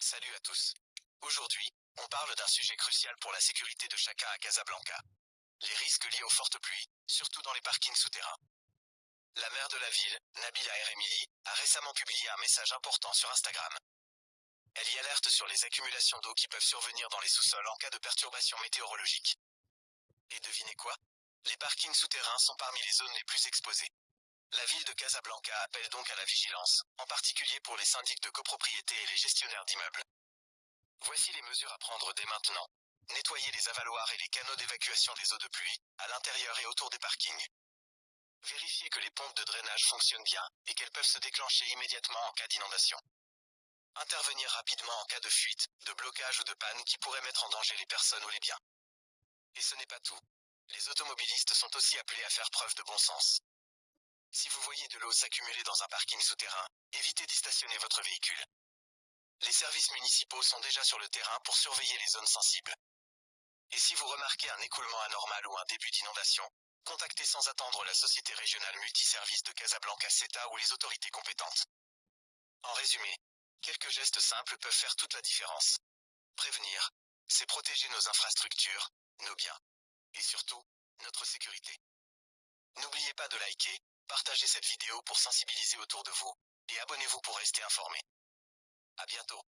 Salut à tous. Aujourd'hui, on parle d'un sujet crucial pour la sécurité de chacun à Casablanca. Les risques liés aux fortes pluies, surtout dans les parkings souterrains. La maire de la ville, Nabila El Remili, a récemment publié un message important sur Instagram. Elle y alerte sur les accumulations d'eau qui peuvent survenir dans les sous-sols en cas de perturbations météorologiques. Et devinez quoi? Les parkings souterrains sont parmi les zones les plus exposées. La ville de Casablanca appelle donc à la vigilance, en particulier pour les syndics de copropriété et les gestionnaires d'immeubles. Voici les mesures à prendre dès maintenant. Nettoyer les avaloirs et les canaux d'évacuation des eaux de pluie, à l'intérieur et autour des parkings. Vérifier que les pompes de drainage fonctionnent bien et qu'elles peuvent se déclencher immédiatement en cas d'inondation. Intervenir rapidement en cas de fuite, de blocage ou de panne qui pourrait mettre en danger les personnes ou les biens. Et ce n'est pas tout. Les automobilistes sont aussi appelés à faire preuve de bon sens. Si vous voyez de l'eau s'accumuler dans un parking souterrain, évitez d'y stationner votre véhicule. Les services municipaux sont déjà sur le terrain pour surveiller les zones sensibles. Et si vous remarquez un écoulement anormal ou un début d'inondation, contactez sans attendre la Société régionale multiservice de Casablanca CETA ou les autorités compétentes. En résumé, quelques gestes simples peuvent faire toute la différence. Prévenir, c'est protéger nos infrastructures, nos biens, et surtout, notre sécurité. N'oubliez pas de liker, partager cette vidéo pour sensibiliser autour de vous, et abonnez-vous pour rester informé. À bientôt.